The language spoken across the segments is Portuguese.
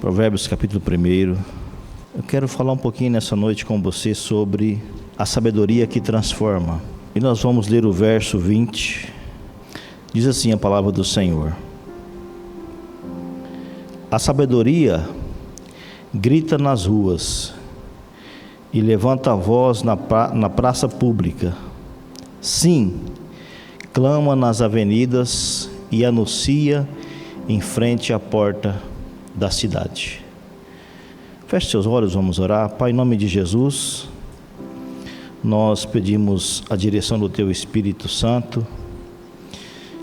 Provérbios capítulo 1. Eu quero falar um pouquinho nessa noite com você sobre a sabedoria que transforma. E nós vamos ler o verso 20. Diz assim a palavra do Senhor: a sabedoria grita nas ruas e levanta a voz na praça pública. Sim, clama nas avenidas e anuncia em frente à porta da cidade. Feche seus olhos, vamos orar. Pai, em nome de Jesus, nós pedimos a direção do Teu Espírito Santo,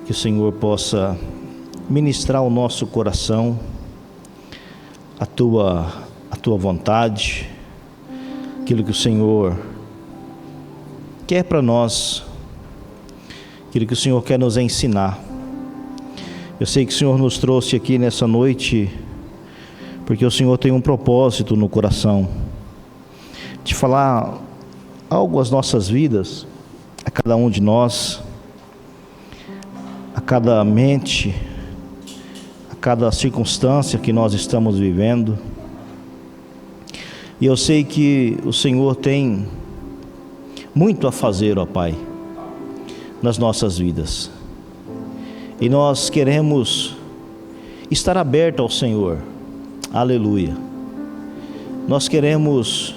que o Senhor possa ministrar ao nosso coração a Tua vontade, aquilo que o Senhor quer para nós, aquilo que o Senhor quer nos ensinar. Eu sei que o Senhor nos trouxe aqui nessa noite porque o Senhor tem um propósito no coração de falar algo às nossas vidas, a cada um de nós, a cada mente, a cada circunstância que nós estamos vivendo. E eu sei que o Senhor tem muito a fazer, ó Pai, nas nossas vidas. E nós queremos estar abertos ao Senhor. Aleluia. Nós queremos,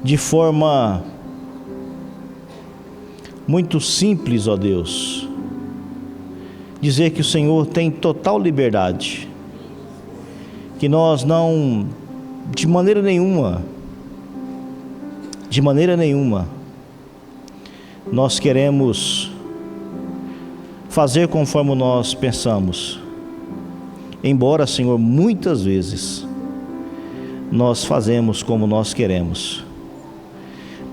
de forma muito simples, ó Deus, dizer que o Senhor tem total liberdade, que nós não, de maneira nenhuma, nós queremos fazer conforme nós pensamos. Embora, Senhor, muitas vezes nós fazemos como nós queremos,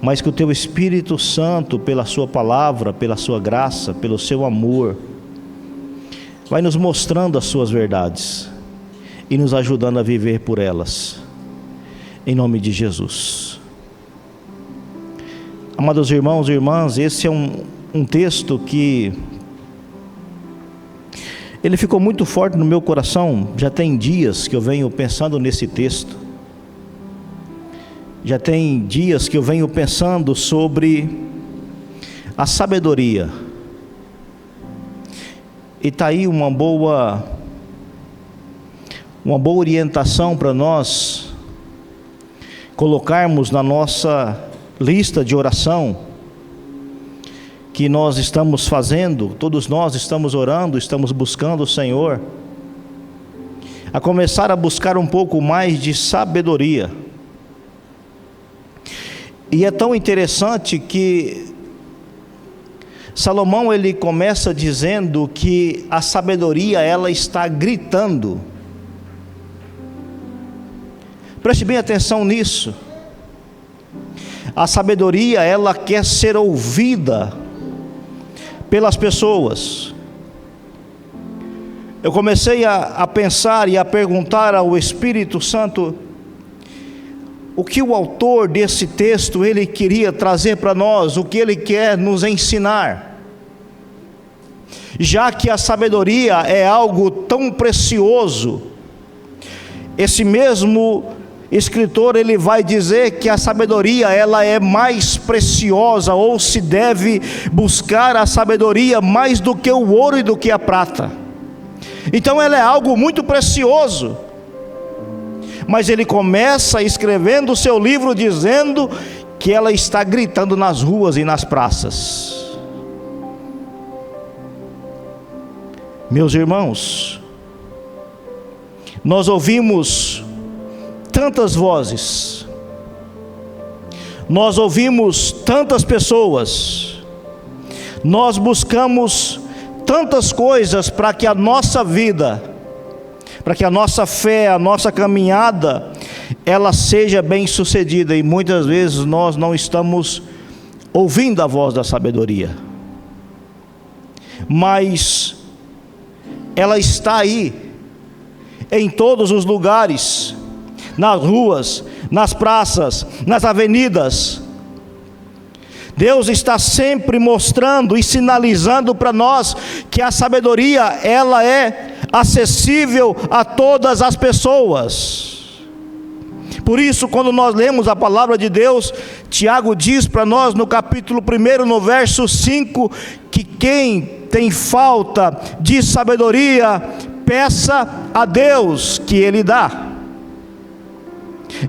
mas que o Teu Espírito Santo, pela Sua palavra, pela Sua graça, pelo Seu amor, vai nos mostrando as Suas verdades e nos ajudando a viver por elas, em nome de Jesus. Amados irmãos e irmãs, esse é um texto que ele ficou muito forte no meu coração. Já tem dias que eu venho pensando nesse texto. Já tem dias que eu venho pensando sobre a sabedoria. E está aí uma boa orientação para nós colocarmos na nossa lista de oração que nós estamos fazendo. Todos nós estamos orando, estamos buscando o Senhor, a começar a buscar um pouco mais de sabedoria. E é tão interessante que Salomão, ele começa dizendo que a sabedoria, ela está gritando. Preste bem atenção nisso. A sabedoria, ela quer ser ouvida pelas pessoas. Eu comecei a pensar e a perguntar ao Espírito Santo o que o autor desse texto ele queria trazer para nós, o que ele quer nos ensinar, já que a sabedoria é algo tão precioso. Esse mesmo escritor, ele vai dizer que a sabedoria, ela é mais preciosa, ou se deve buscar a sabedoria mais do que o ouro e do que a prata. Então ela é algo muito precioso. Mas ele começa escrevendo o seu livro dizendo que ela está gritando nas ruas e nas praças. Meus irmãos, nós ouvimos tantas vozes, nós ouvimos tantas pessoas, nós buscamos tantas coisas para que a nossa vida, para que a nossa fé, a nossa caminhada, ela seja bem sucedida, e muitas vezes nós não estamos ouvindo a voz da sabedoria, mas ela está aí, em todos os lugares, nas ruas, nas praças, nas avenidas. Deus está sempre mostrando e sinalizando para nós que a sabedoria, ela é acessível a todas as pessoas. Por isso, quando nós lemos a palavra de Deus, Tiago diz para nós no capítulo 1, no verso 5, que quem tem falta de sabedoria, peça a Deus que Ele dá.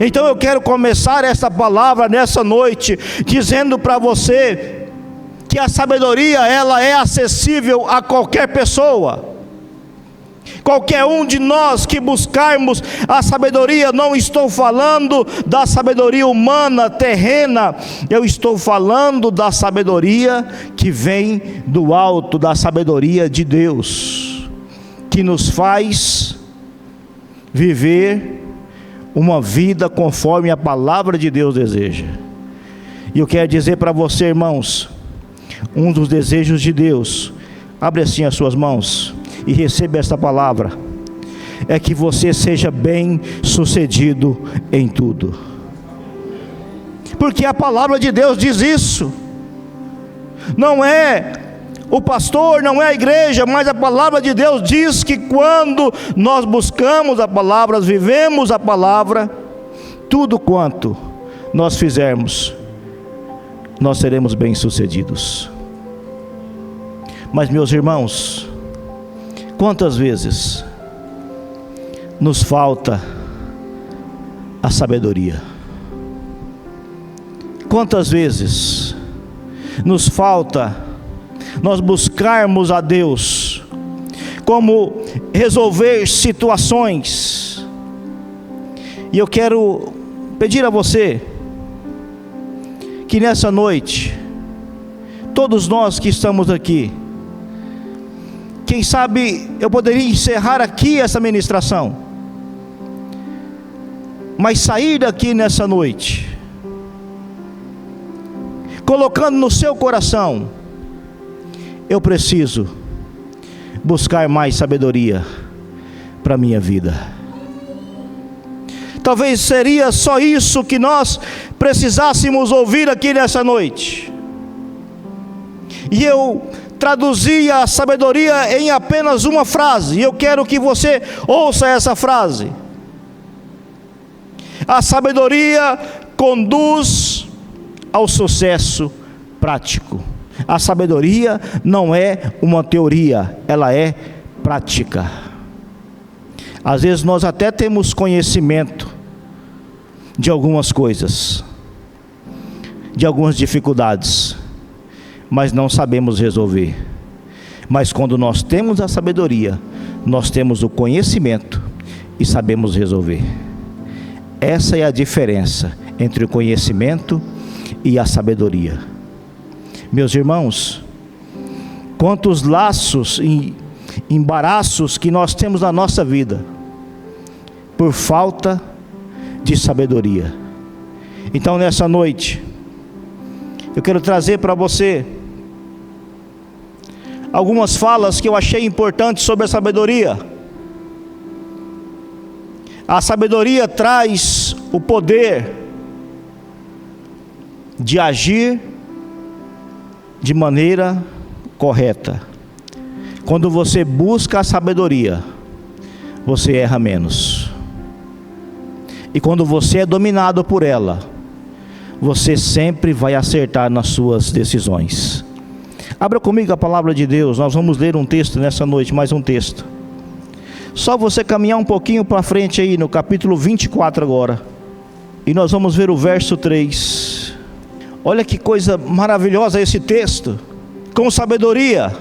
Então eu quero começar essa palavra nessa noite, dizendo para você, que a sabedoria, ela é acessível a qualquer pessoa. Qualquer um de nós que buscarmos a sabedoria, não estou falando da sabedoria humana, terrena, eu estou falando da sabedoria que vem do alto, da sabedoria de Deus, que nos faz viver uma vida conforme a palavra de Deus deseja. E eu quero dizer para você, irmãos, um dos desejos de Deus, abre assim as suas mãos e receba esta palavra, é que você seja bem sucedido em tudo, porque a palavra de Deus diz isso. Não é o pastor, não é a igreja, mas a palavra de Deus diz que quando nós buscamos a palavra, vivemos a palavra, tudo quanto nós fizermos, nós seremos bem sucedidos. Mas meus irmãos, quantas vezes nos falta a sabedoria? Quantas vezes nos falta nós buscarmos a Deus, como resolver situações? E eu quero pedir a você, que nessa noite, todos nós que estamos aqui, quem sabe eu poderia encerrar aqui essa ministração, mas sair daqui nessa noite, colocando no seu coração, eu preciso buscar mais sabedoria para a minha vida. Talvez seria só isso que nós precisássemos ouvir aqui nessa noite. E eu traduzia a sabedoria em apenas uma frase, e eu quero que você ouça essa frase: a sabedoria conduz ao sucesso prático. A sabedoria não é uma teoria, ela é prática. Às vezes nós até temos conhecimento de algumas coisas, de algumas dificuldades, mas não sabemos resolver. Mas quando nós temos a sabedoria, nós temos o conhecimento e sabemos resolver. Essa é a diferença entre o conhecimento e a sabedoria. Meus irmãos, quantos laços e embaraços que nós temos na nossa vida, por falta de sabedoria. Então nessa noite, eu quero trazer para você algumas falas que eu achei importantes sobre a sabedoria. A sabedoria traz o poder de agir de maneira correta. Quando você busca a sabedoria, você erra menos. E quando você é dominado por ela, você sempre vai acertar nas suas decisões. Abra comigo a palavra de Deus. Nós vamos ler um texto nessa noite, mais um texto. Só você caminhar um pouquinho para frente aí, no capítulo 24 agora. E nós vamos ver o verso 3. Olha que coisa maravilhosa esse texto. Com sabedoria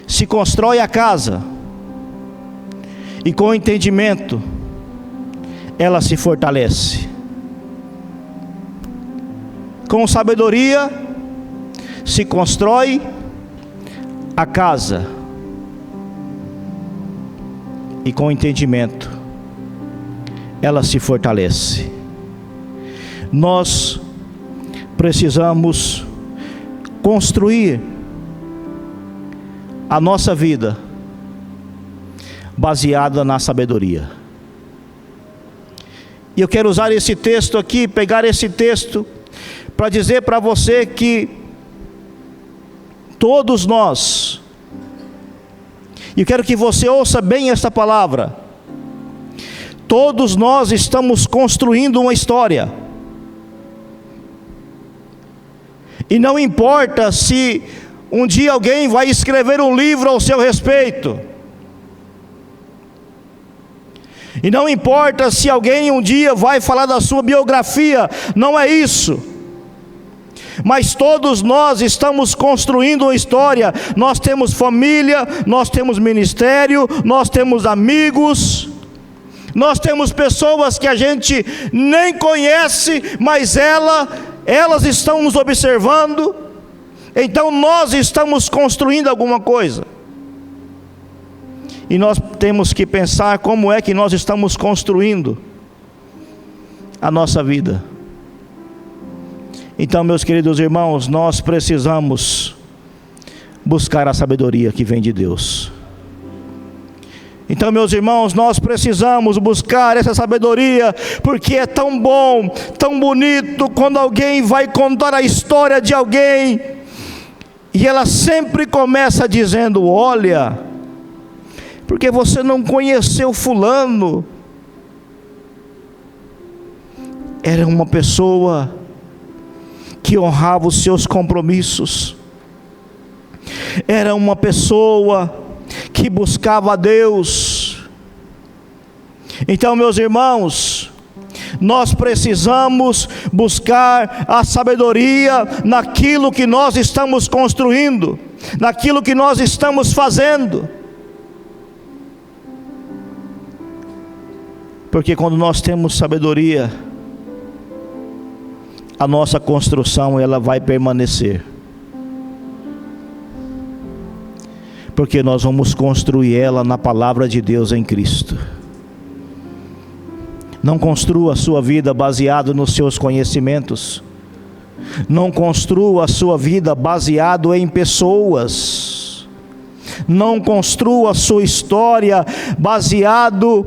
se constrói a casa, e com entendimento ela se fortalece. Com sabedoria se constrói a casa, e com entendimento ela se fortalece. Nós precisamos construir a nossa vida baseada na sabedoria. E eu quero usar esse texto aqui, pegar esse texto para dizer para você que todos nós E eu quero que você ouça bem esta palavra. Todos nós estamos construindo uma história. E não importa se um dia alguém vai escrever um livro ao seu respeito. E não importa se alguém um dia vai falar da sua biografia. Não é isso. Mas todos nós estamos construindo uma história. Nós temos família, nós temos ministério, nós temos amigos, nós temos pessoas que a gente nem conhece, mas elas estão nos observando. Então nós estamos construindo alguma coisa. E nós temos que pensar como é que nós estamos construindo a nossa vida. Então, meus queridos irmãos, nós precisamos buscar a sabedoria que vem de Deus. Então, meus irmãos, nós precisamos buscar essa sabedoria, porque é tão bom, tão bonito, quando alguém vai contar a história de alguém, e ela sempre começa dizendo: olha, porque você não conheceu fulano, era uma pessoa que honrava os seus compromissos, era uma pessoa que buscava a Deus. Então, meus irmãos, nós precisamos buscar a sabedoria naquilo que nós estamos construindo, naquilo que nós estamos fazendo. Porque quando nós temos sabedoria, a nossa construção ela vai permanecer. Porque nós vamos construir ela na palavra de Deus em Cristo. Não construa a sua vida baseado nos seus conhecimentos. Não construa a sua vida baseado em pessoas. Não construa a sua história baseado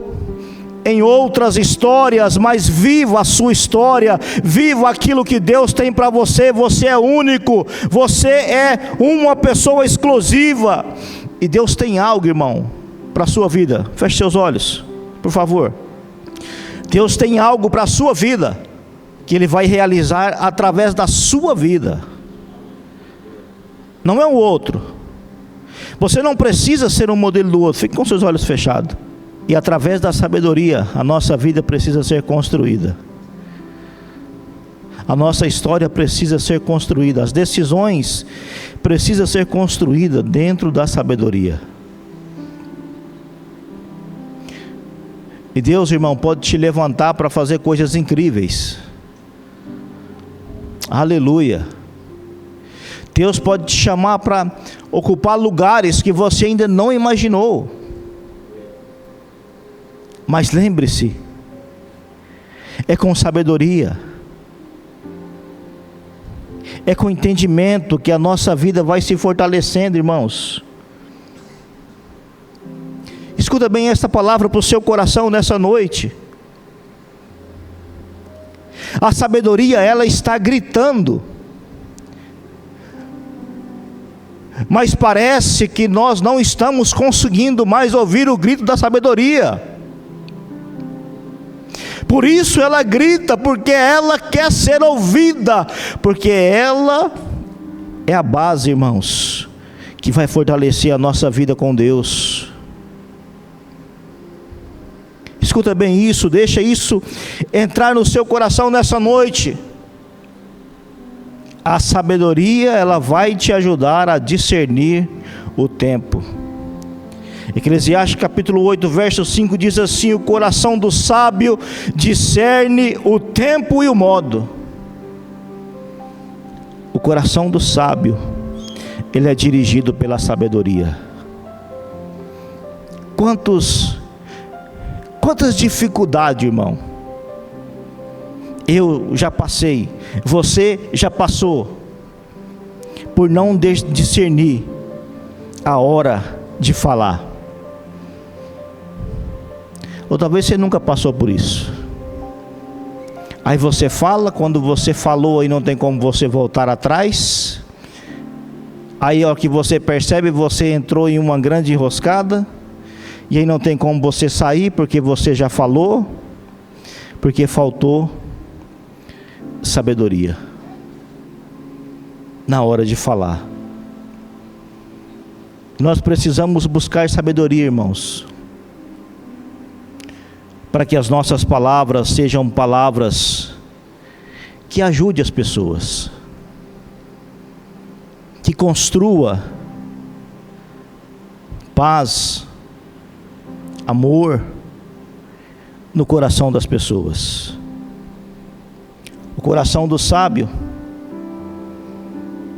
em outras histórias, mas viva a sua história, viva aquilo que Deus tem para você. Você é único, você é uma pessoa exclusiva, e Deus tem algo, irmão, para a sua vida. Feche seus olhos, por favor. Deus tem algo para a sua vida, que Ele vai realizar através da sua vida, não é o outro. Você não precisa ser um modelo do outro. Fique com seus olhos fechados. E através da sabedoria, a nossa vida precisa ser construída. A nossa história precisa ser construída. As decisões precisam ser construídas dentro da sabedoria. E Deus, irmão, pode te levantar para fazer coisas incríveis. Aleluia. Deus pode te chamar para ocupar lugares que você ainda não imaginou. Mas lembre-se, é com sabedoria, é com entendimento que a nossa vida vai se fortalecendo, irmãos. Escuta bem esta palavra para o seu coração nessa noite. A sabedoria, ela está gritando, mas parece que nós não estamos conseguindo mais ouvir o grito da sabedoria. Por isso ela grita, porque ela quer ser ouvida, porque ela é a base, irmãos, que vai fortalecer a nossa vida com Deus. Escuta bem isso, deixa isso entrar no seu coração nessa noite. A sabedoria, ela vai te ajudar a discernir o tempo. Eclesiastes capítulo 8, verso 5 diz assim: o coração do sábio discerne o tempo e o modo. O coração do sábio, ele é dirigido pela sabedoria. Quantas dificuldades, irmão, eu já passei, você já passou, por não discernir a hora de falar. Ou talvez você nunca passou por isso. Aí você fala, quando você falou e não tem como você voltar atrás, Aí, ó, que você percebe, você entrou em uma grande enroscada, e aí não tem como você sair, porque você já falou, porque faltou sabedoria na hora de falar. Nós precisamos buscar sabedoria, irmãos, para que as nossas palavras sejam palavras que ajudem as pessoas, que construa paz, amor no coração das pessoas. O coração do sábio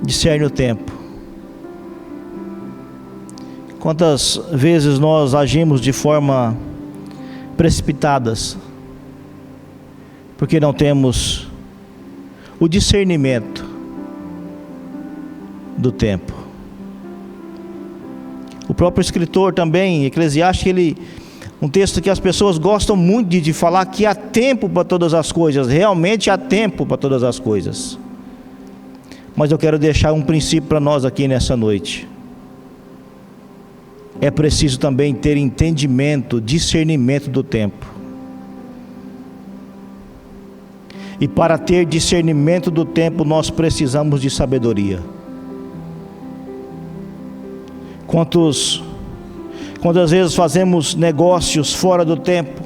discerne o tempo. Quantas vezes nós agimos de forma precipitadas, porque não temos o discernimento do tempo. O próprio escritor também, Eclesiastes, um texto que as pessoas gostam muito de falar, que há tempo para todas as coisas. Realmente há tempo para todas as coisas. Mas eu quero deixar um princípio para nós aqui nessa noite. É preciso também ter entendimento, discernimento do tempo. E para ter discernimento do tempo, nós precisamos de sabedoria. Quantas vezes fazemos negócios fora do tempo?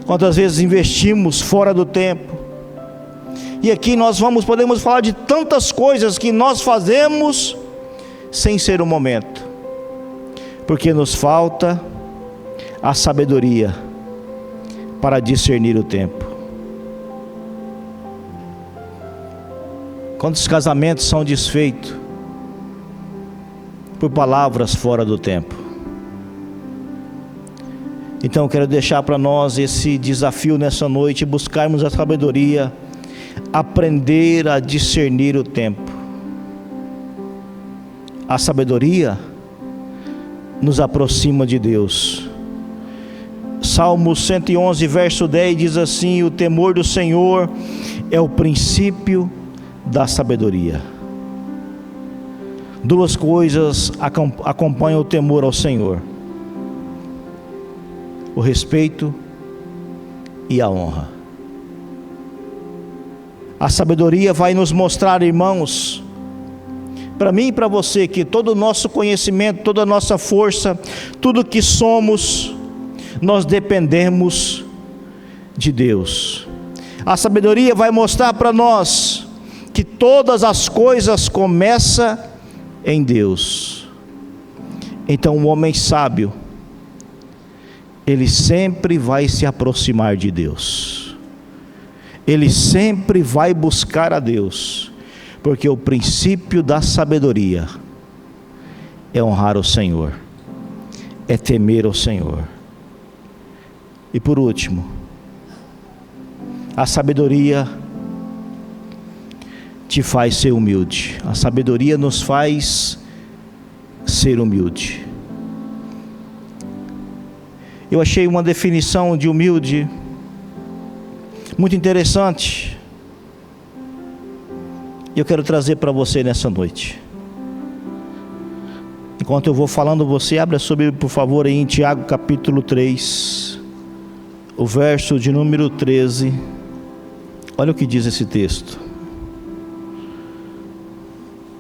Quantas vezes investimos fora do tempo? E aqui nós podemos falar de tantas coisas que nós fazemos sem ser o momento, porque nos falta a sabedoria para discernir o tempo. Quantos casamentos são desfeitos por palavras fora do tempo? Então eu quero deixar para nós esse desafio nessa noite, buscarmos a sabedoria, aprender a discernir o tempo. A sabedoria nos aproxima de Deus. Salmo 111, verso 10 diz assim: o temor do Senhor é o princípio da sabedoria. Duas coisas acompanham o temor ao Senhor: o respeito e a honra. A sabedoria vai nos mostrar, irmãos, para mim e para você, que todo o nosso conhecimento, toda a nossa força, tudo que somos, nós dependemos de Deus. A sabedoria vai mostrar para nós que todas as coisas começam em Deus. Então o homem sábio, ele sempre vai se aproximar de Deus, ele sempre vai buscar a Deus, porque o princípio da sabedoria é honrar o Senhor, é temer o Senhor. E por último, a sabedoria te faz ser humilde. A sabedoria nos faz ser humilde. Eu achei uma definição de humilde muito interessante, e eu quero trazer para você nessa noite. Enquanto eu vou falando, você abra sua Bíblia, por favor, aí em Tiago capítulo 3, o verso de número 13. Olha o que diz esse texto: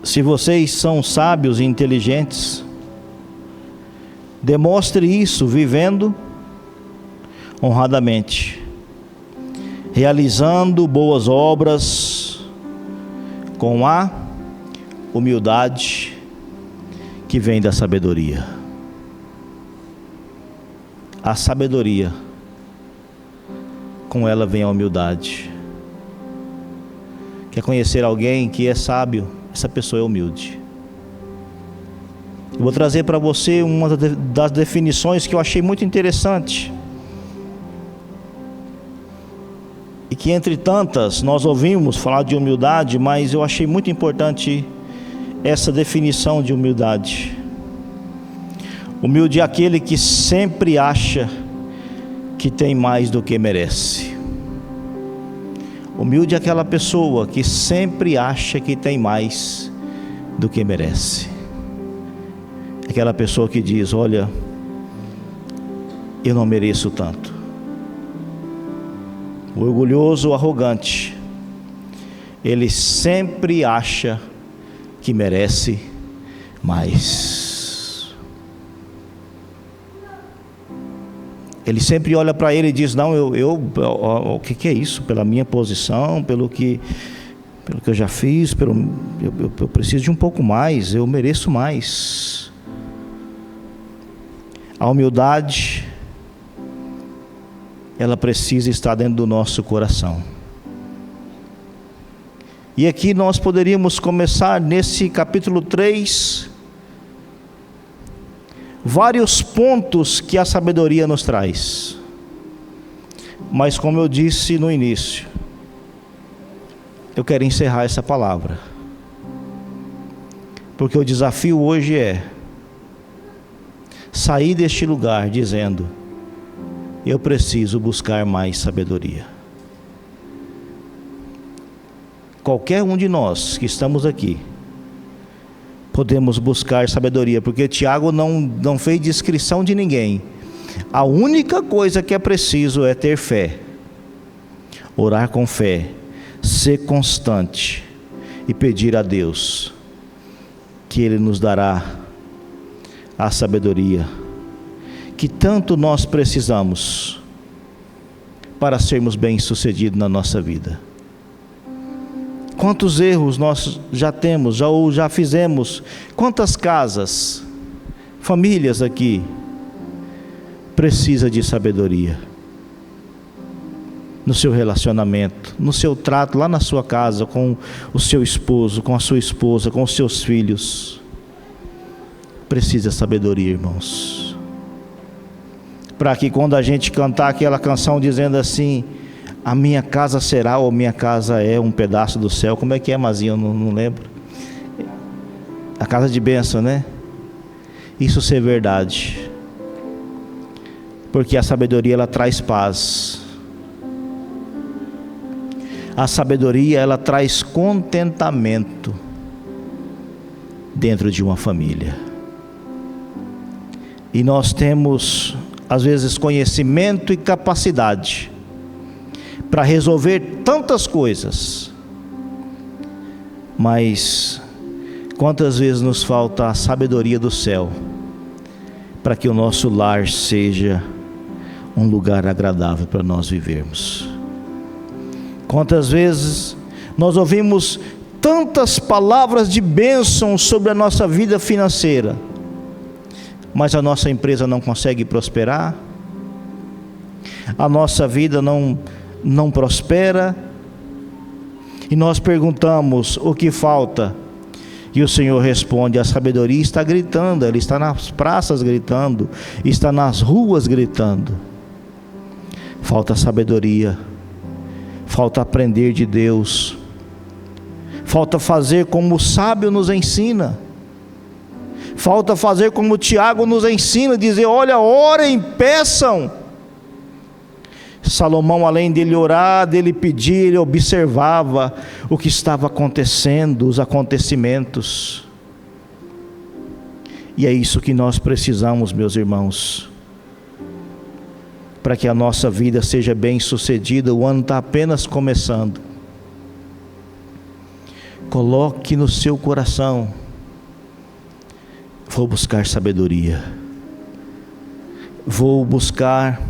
se vocês são sábios e inteligentes, demonstre isso vivendo honradamente, realizando boas obras com a humildade que vem da sabedoria. A sabedoria, com ela vem a humildade. Quer conhecer alguém que é sábio? Essa pessoa é humilde. Eu vou trazer para você uma das definições que eu achei muito interessante, e que entre tantas nós ouvimos falar de humildade, mas eu achei muito importante essa definição de humildade. Humilde é aquele que sempre acha que tem mais do que merece. Humilde é aquela pessoa que sempre acha que tem mais do que merece. Aquela pessoa que diz: olha, eu não mereço tanto. O orgulhoso, o arrogante, ele sempre acha que merece mais. Ele sempre olha para ele e diz: não, o que é isso? Pela minha posição, pelo que eu já fiz, eu preciso de um pouco mais, eu mereço mais. A humildade, ela precisa estar dentro do nosso coração. E aqui nós poderíamos começar nesse capítulo 3, vários pontos que a sabedoria nos traz. Mas como eu disse no início, eu quero encerrar essa palavra, porque o desafio hoje é sair deste lugar dizendo: eu preciso buscar mais sabedoria. Qualquer um de nós que estamos aqui podemos buscar sabedoria, porque Tiago não fez descrição de ninguém. A única coisa que é preciso é ter fé, orar com fé, ser constante e pedir a Deus que Ele nos dará a sabedoria que tanto nós precisamos para sermos bem-sucedidos na nossa vida. Quantos erros nós já temos, já fizemos, quantas casas, famílias aqui precisa de sabedoria no seu relacionamento, no seu trato lá na sua casa com o seu esposo, com a sua esposa, com os seus filhos. Precisa de sabedoria, irmãos, para que quando a gente cantar aquela canção dizendo assim: a minha casa será, ou minha casa é um pedaço do céu. Como é que é, Mazinho? Eu não lembro. A casa de bênção, né? Isso ser verdade. Porque a sabedoria, ela traz paz. A sabedoria, ela traz contentamento dentro de uma família. E nós temos, às vezes, conhecimento e capacidade para resolver tantas coisas, mas quantas vezes nos falta a sabedoria do céu para que o nosso lar seja um lugar agradável para nós vivermos? Quantas vezes nós ouvimos tantas palavras de bênção sobre a nossa vida financeira, mas a nossa empresa não consegue prosperar, a nossa vida não prospera, e nós perguntamos: o que falta? E o Senhor responde: a sabedoria está gritando, ela está nas praças gritando, está nas ruas gritando. Falta sabedoria, falta aprender de Deus, falta fazer como o sábio nos ensina, falta fazer como Tiago nos ensina, dizer: olha, orem, peçam. Salomão, além dele orar, dele pedir, ele observava o que estava acontecendo, os acontecimentos. E é isso que nós precisamos, meus irmãos, para que a nossa vida seja bem sucedida. O ano está apenas começando. Coloque no seu coração: vou buscar sabedoria, vou buscar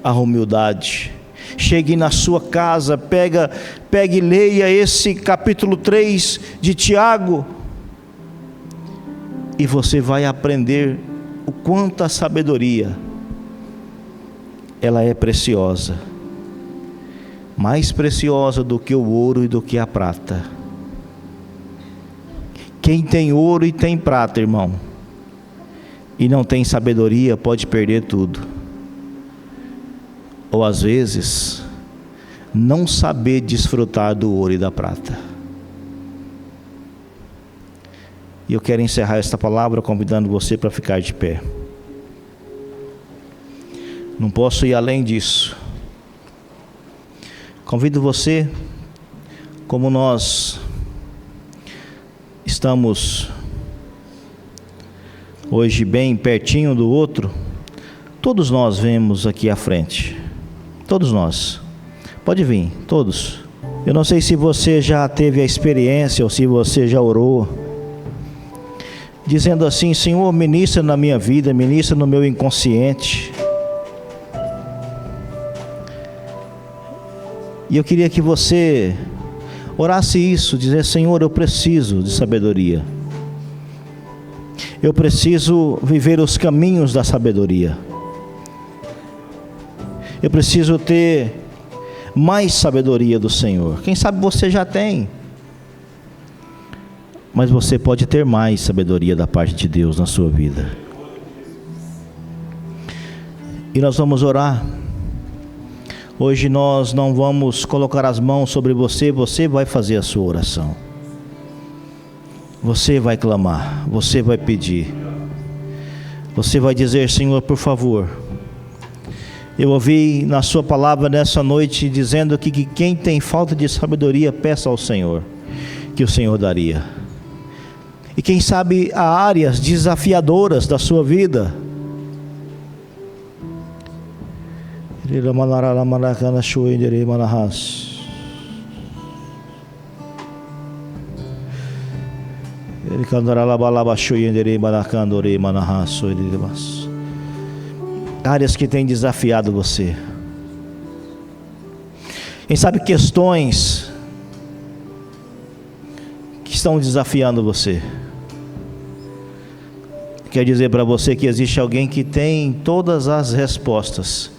a humildade. Chegue na sua casa, pegue e leia esse capítulo 3 de Tiago, e você vai aprender o quanto a sabedoria, ela é preciosa, mais preciosa do que o ouro e do que a prata. Quem tem ouro e tem prata, irmão, e não tem sabedoria, pode perder tudo. Ou às vezes não saber desfrutar do ouro e da prata. E eu quero encerrar esta palavra convidando você para ficar de pé. Não posso ir além disso. Convido você, como nós estamos hoje bem pertinho do outro, todos nós vemos aqui à frente, todos nós, pode vir, todos. Eu não sei se você já teve a experiência ou se você já orou, dizendo assim: Senhor, ministra na minha vida, ministra no meu inconsciente. E eu queria que você orasse isso, dizer: Senhor, eu preciso de sabedoria. Eu preciso viver os caminhos da sabedoria. Eu preciso ter mais sabedoria do Senhor. Quem sabe você já tem, mas você pode ter mais sabedoria da parte de Deus na sua vida. E nós vamos orar. Hoje nós não vamos colocar as mãos sobre você, você vai fazer a sua oração. Você vai clamar, você vai pedir. Você vai dizer: Senhor, por favor. Eu ouvi na sua palavra nessa noite dizendo que quem tem falta de sabedoria, peça ao Senhor, que o Senhor daria. E quem sabe há áreas desafiadoras da sua vida. Áreas que têm desafiado você. Quem sabe questões que estão desafiando você. Quer dizer para você que existe alguém que tem todas as respostas,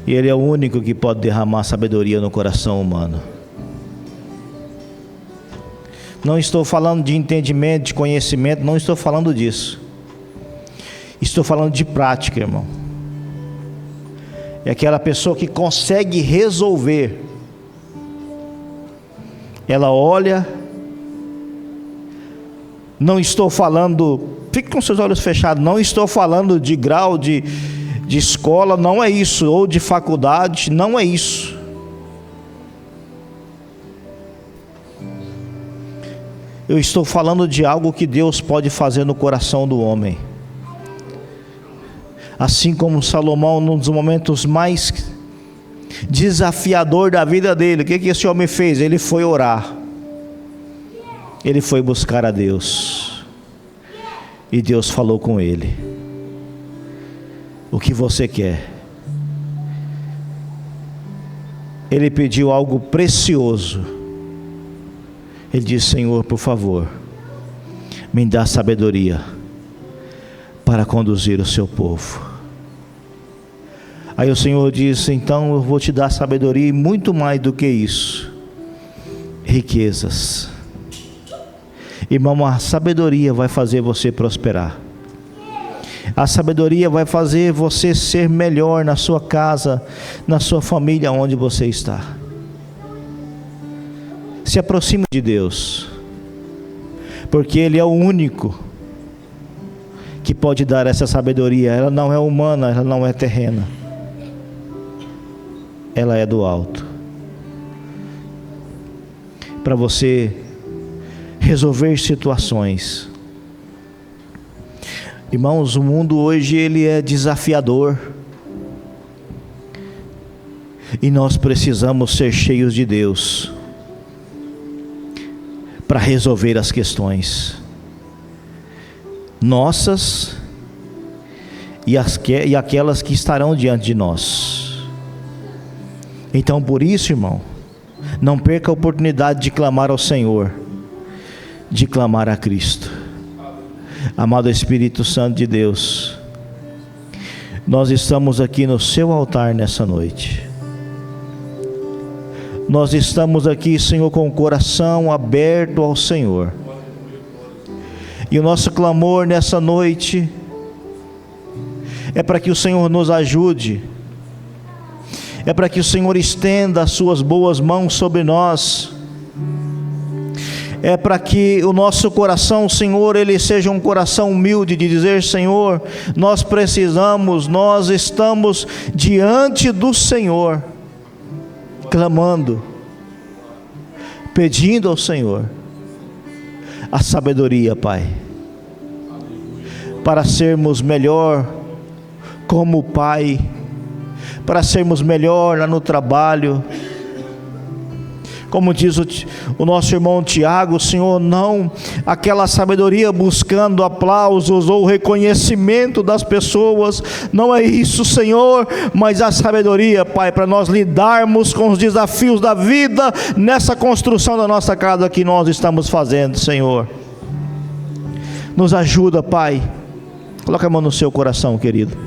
e Ele é o único que pode derramar sabedoria no coração humano. Não estou falando de entendimento, de conhecimento, não estou falando disso. Estou falando de prática, irmão. É aquela pessoa que consegue resolver. Ela olha. Não estou falando, fique com seus olhos fechados, não estou falando de grau de escola, não é isso, ou de faculdade, não é isso. Eu estou falando de algo que Deus pode fazer no coração do homem. Assim como Salomão, num dos momentos mais desafiador da vida dele, o que esse homem fez? Ele foi orar. Ele foi buscar a Deus. E Deus falou com ele: o que você quer? Ele pediu algo precioso. Ele disse: Senhor, por favor, me dá sabedoria para conduzir o seu povo. Aí o Senhor disse: então eu vou te dar sabedoria e muito mais do que isso, riquezas. Irmão, a sabedoria vai fazer você prosperar. A sabedoria vai fazer você ser melhor na sua casa, na sua família, onde você está. Se aproxime de Deus, porque Ele é o único que pode dar essa sabedoria. Ela não é humana, ela não é terrena, ela é do alto, para você resolver situações. Irmãos, o mundo hoje ele é desafiador, e nós precisamos ser cheios de Deus para resolver as questões nossas e aquelas que estarão diante de nós. Então, por isso, irmão, não perca a oportunidade de clamar ao Senhor, de clamar a Cristo. Amado Espírito Santo de Deus, nós estamos aqui no seu altar nessa noite. Nós estamos aqui, Senhor, com o coração aberto ao Senhor. E o nosso clamor nessa noite é para que o Senhor nos ajude, é para que o Senhor estenda as suas boas mãos sobre nós, é para que o nosso coração, Senhor, ele seja um coração humilde, de dizer: Senhor, nós precisamos, nós estamos diante do Senhor, clamando, pedindo ao Senhor a sabedoria, Pai, para sermos melhor como Pai, para sermos melhor lá no trabalho. Como diz o nosso irmão Tiago, Senhor, não aquela sabedoria buscando aplausos ou reconhecimento das pessoas, não é isso, Senhor, mas a sabedoria, Pai, para nós lidarmos com os desafios da vida, nessa construção da nossa casa que nós estamos fazendo, Senhor. Nos ajuda, Pai, coloca a mão no seu coração, querido,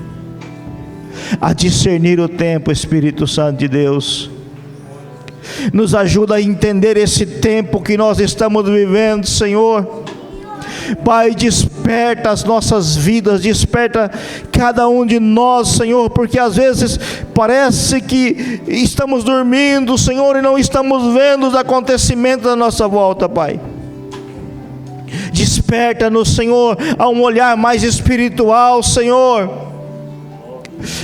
a discernir o tempo, Espírito Santo de Deus. Nos ajuda a entender esse tempo que nós estamos vivendo, Senhor. Pai, desperta as nossas vidas, desperta cada um de nós, Senhor, porque às vezes parece que estamos dormindo, Senhor, e não estamos vendo os acontecimentos da nossa volta, Pai. Desperta-nos, Senhor, a um olhar mais espiritual, Senhor.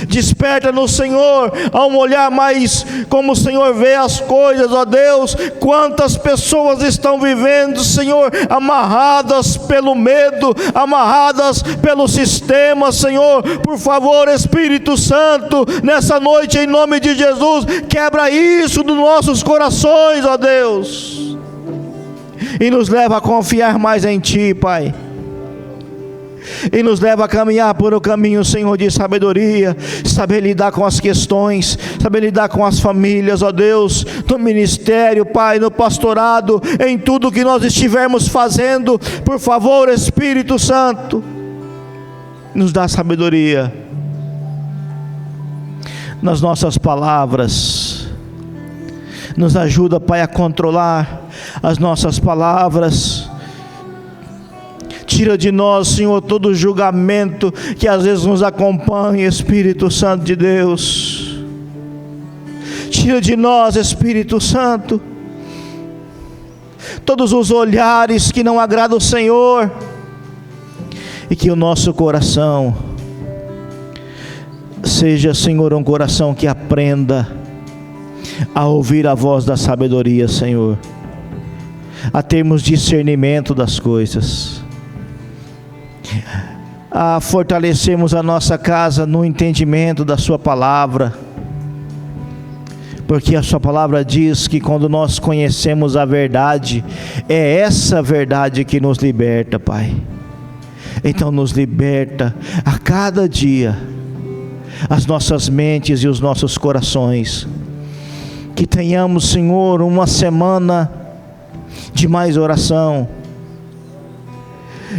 Desperta-nos, Senhor, a um olhar mais como o Senhor vê as coisas, ó Deus. Quantas pessoas estão vivendo, Senhor, amarradas pelo medo, amarradas pelo sistema, Senhor. Por favor, Espírito Santo, nessa noite, em nome de Jesus, quebra isso dos nossos corações, ó Deus, e nos leva a confiar mais em Ti, Pai, e nos leva a caminhar por um caminho, Senhor, de sabedoria, saber lidar com as questões, saber lidar com as famílias, ó Deus, no ministério, Pai, no pastorado, em tudo que nós estivermos fazendo. Por favor, Espírito Santo, nos dá sabedoria nas nossas palavras, nos ajuda, Pai, a controlar as nossas palavras. Tira de nós, Senhor, todo julgamento que às vezes nos acompanha, Espírito Santo de Deus. Tira de nós, Espírito Santo, todos os olhares que não agradam o Senhor, e que o nosso coração seja, Senhor, um coração que aprenda a ouvir a voz da sabedoria, Senhor, a termos discernimento das coisas, a fortalecermos a nossa casa no entendimento da Sua palavra, porque a Sua palavra diz que quando nós conhecemos a verdade, é essa verdade que nos liberta, Pai. Então nos liberta a cada dia as nossas mentes e os nossos corações, que tenhamos, Senhor, uma semana de mais oração,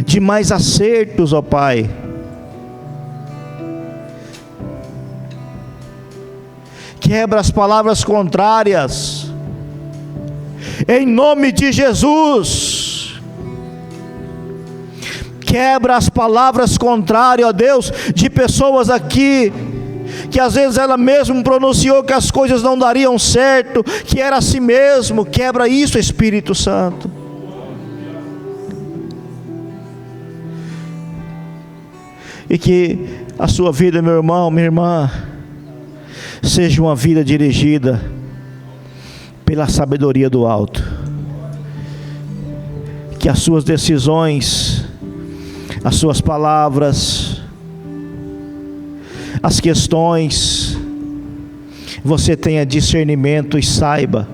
de mais acertos, ó Pai. Quebra as palavras contrárias, em nome de Jesus. Quebra as palavras contrárias, ó Deus, de pessoas aqui que às vezes ela mesma pronunciou que as coisas não dariam certo, que era assim mesmo. Quebra isso, Espírito Santo. E que a sua vida, meu irmão, minha irmã, seja uma vida dirigida pela sabedoria do alto. Que as suas decisões, as suas palavras, as questões, você tenha discernimento e saiba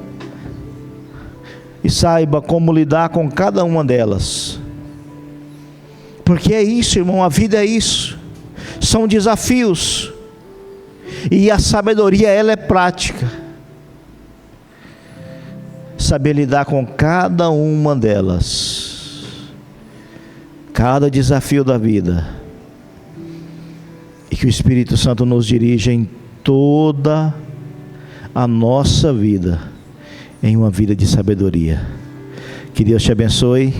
como lidar com cada uma delas. Porque é isso, irmão, a vida é isso, são desafios, e a sabedoria, ela é prática, saber lidar com cada uma delas, cada desafio da vida, e que o Espírito Santo nos dirija em toda a nossa vida, em uma vida de sabedoria. Que Deus te abençoe.